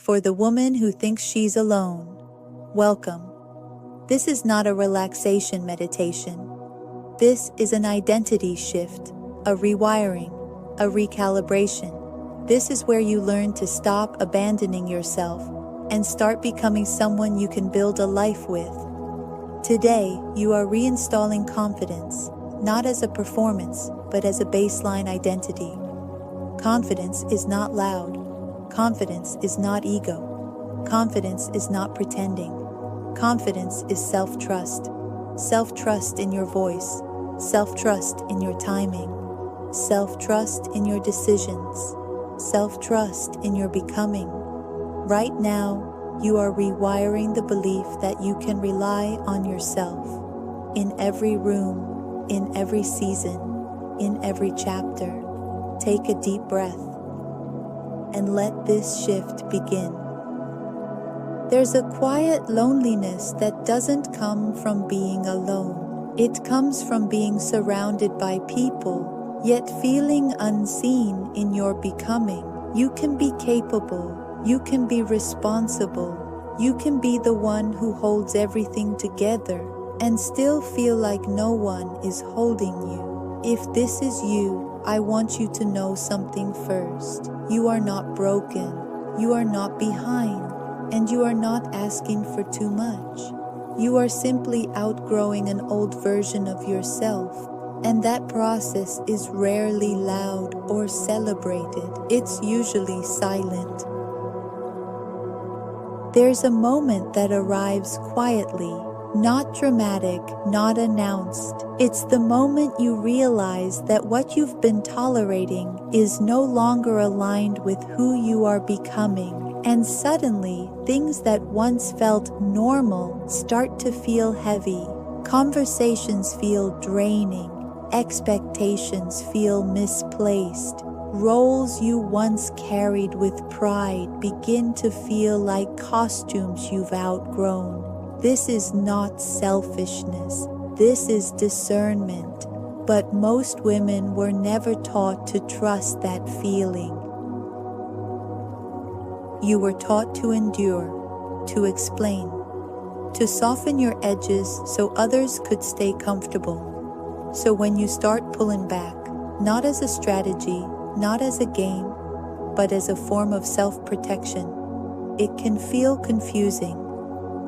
For the woman who thinks she's alone, welcome. This is not a relaxation meditation. This is an identity shift, a rewiring, a recalibration. This is where you learn to stop abandoning yourself and start becoming someone you can build a life with. Today, you are reinstalling confidence, not as a performance, but as a baseline identity. Confidence is not loud. Confidence is not ego. Confidence is not pretending. Confidence is self-trust. Self-trust in your voice. Self-trust in your timing. Self-trust in your decisions. Self-trust in your becoming. Right now, you are rewiring the belief that you can rely on yourself. In every room, in every season, in every chapter, take a deep breath and let this shift begin. There's a quiet loneliness that doesn't come from being alone. It comes from being surrounded by people, yet feeling unseen in your becoming. You can be capable, you can be responsible, you can be the one who holds everything together and still feel like no one is holding you. If this is you, I want you to know something first. You are not broken, you are not behind, and you are not asking for too much. You are simply outgrowing an old version of yourself, and that process is rarely loud or celebrated. It's usually silent. There's a moment that arrives quietly, not dramatic, not announced. It's the moment you realize that what you've been tolerating is no longer aligned with who you are becoming, and suddenly, things that once felt normal start to feel heavy. Conversations feel draining. Expectations feel misplaced. Roles you once carried with pride begin to feel like costumes you've outgrown. This is not selfishness. This is discernment. But most women were never taught to trust that feeling. You were taught to endure, to explain, to soften your edges so others could stay comfortable. So when you start pulling back, not as a strategy, not as a game, but as a form of self-protection, it can feel confusing.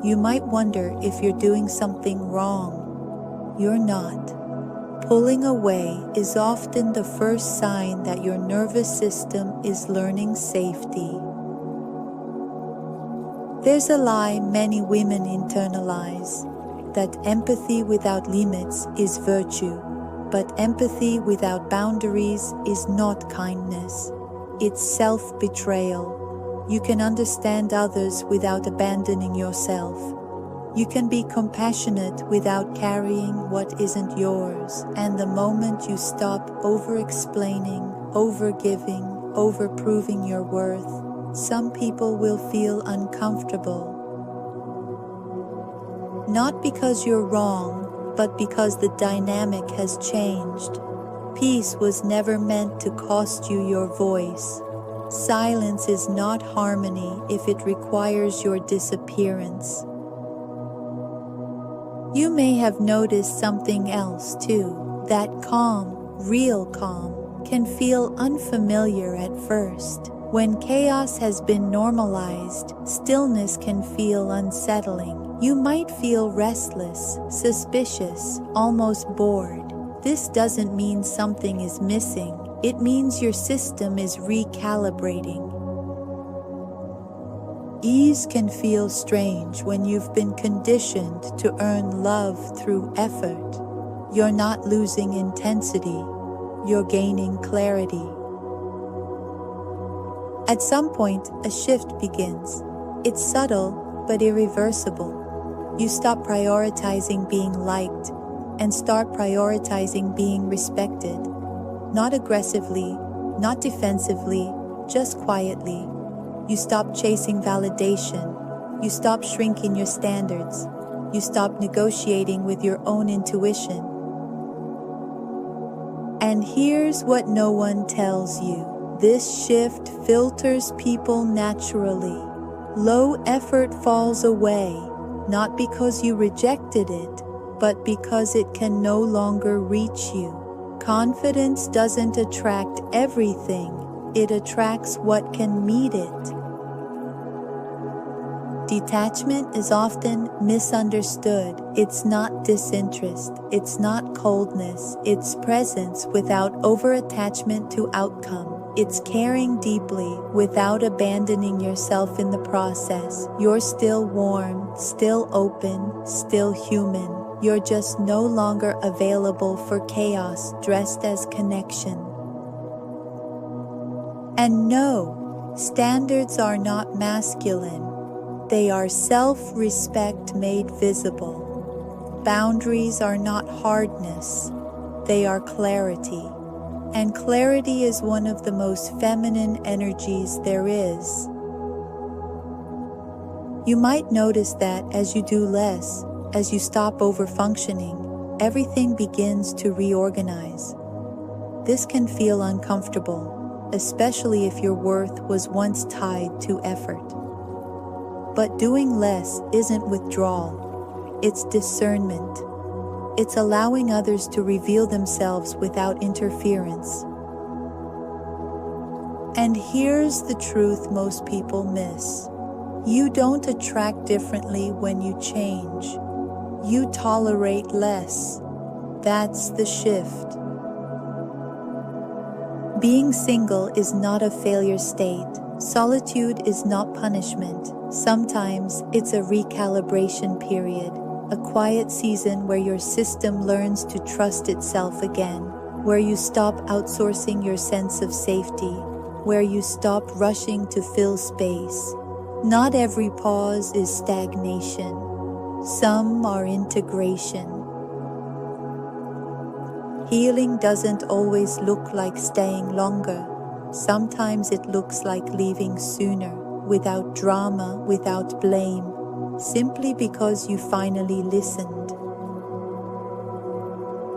You might wonder if you're doing something wrong. You're not. Pulling away is often the first sign that your nervous system is learning safety. There's a lie many women internalize, that empathy without limits is virtue, but empathy without boundaries is not kindness. It's self-betrayal. You can understand others without abandoning yourself. You can be compassionate without carrying what isn't yours. And the moment you stop over-explaining, over-giving, over-proving your worth, some people will feel uncomfortable. Not because you're wrong, but because the dynamic has changed. Peace was never meant to cost you your voice. Silence is not harmony if it requires your disappearance. You may have noticed something else too. That calm, real calm, can feel unfamiliar at first. When chaos has been normalized, stillness can feel unsettling. You might feel restless, suspicious, almost bored. This doesn't mean something is missing. It means your system is recalibrating. Ease can feel strange when you've been conditioned to earn love through effort. You're not losing intensity, you're gaining clarity. At some point, a shift begins. It's subtle, but irreversible. You stop prioritizing being liked and start prioritizing being respected. Not aggressively, not defensively, just quietly. You stop chasing validation. You stop shrinking your standards. You stop negotiating with your own intuition. And here's what no one tells you. This shift filters people naturally. Low effort falls away, not because you rejected it, but because it can no longer reach you. Confidence doesn't attract everything, it attracts what can meet it. Detachment is often misunderstood. It's not disinterest, it's not coldness, it's presence without over-attachment to outcome. It's caring deeply without abandoning yourself in the process. You're still warm, still open, still human. You're just no longer available for chaos dressed as connection. And no, standards are not masculine. They are self-respect made visible. Boundaries are not hardness, they are clarity. And clarity is one of the most feminine energies there is. You might notice that as you do less, as you stop over-functioning, everything begins to reorganize. This can feel uncomfortable, especially if your worth was once tied to effort. But doing less isn't withdrawal, it's discernment. It's allowing others to reveal themselves without interference. And here's the truth most people miss. You don't attract differently when you change. You tolerate less. That's the shift. Being single is not a failure state. Solitude is not punishment. Sometimes it's a recalibration period, a quiet season where your system learns to trust itself again, where you stop outsourcing your sense of safety, where you stop rushing to fill space. Not every pause is stagnation. Some are integration. Healing doesn't always look like staying longer. Sometimes it looks like leaving sooner, without drama, without blame, simply because you finally listened.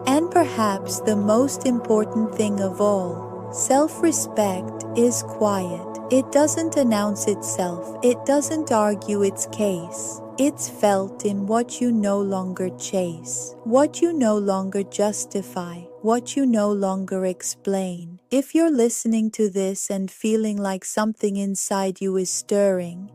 And perhaps the most important thing of all, self-respect is quiet. It doesn't announce itself. It doesn't argue its case. It's felt in what you no longer chase, what you no longer justify, what you no longer explain. If you're listening to this and feeling like something inside you is stirring,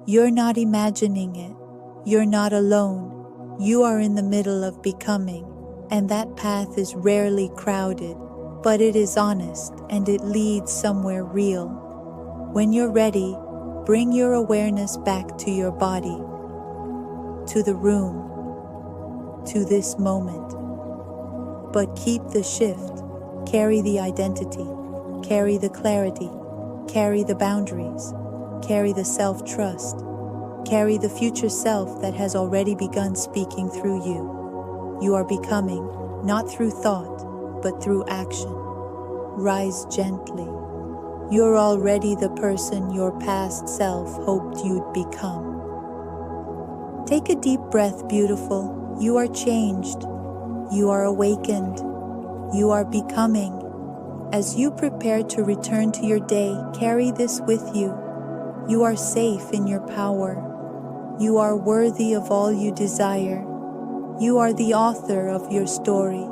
you're not imagining it. You're not alone. You are in the middle of becoming, and that path is rarely crowded, but it is honest and it leads somewhere real. When you're ready, bring your awareness back to your body, to the room, to this moment. But keep the shift, carry the identity, carry the clarity, carry the boundaries, carry the self-trust, carry the future self that has already begun speaking through you. You are becoming, not through thought, but through action. Rise gently. You're already the person your past self hoped you'd become. Take a deep breath, beautiful. You are changed. You are awakened. You are becoming. As you prepare to return to your day, carry this with you. You are safe in your power. You are worthy of all you desire. You are the author of your story.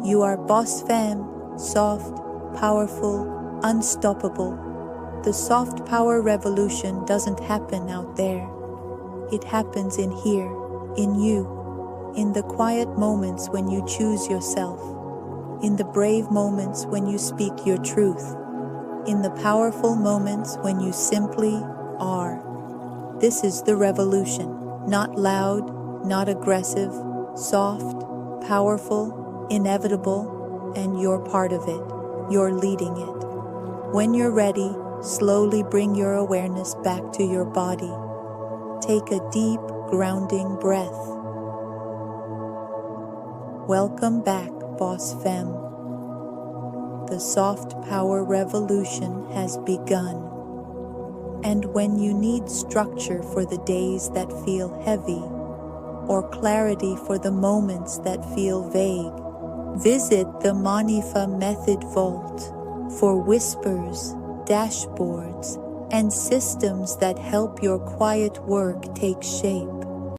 You are boss femme, soft, powerful, unstoppable. The soft power revolution doesn't happen out there. It happens in here, in you, in the quiet moments when you choose yourself, in the brave moments when you speak your truth, in the powerful moments when you simply are. This is the revolution, not loud, not aggressive, soft, powerful, inevitable, and you're part of it. You're leading it. When you're ready, slowly bring your awareness back to your body. Take a deep, grounding breath. Welcome back, Boss Femme. The soft power revolution has begun. And when you need structure for the days that feel heavy, or clarity for the moments that feel vague, visit the Manifa Method Vault for whispers, dashboards, and systems that help your quiet work take shape.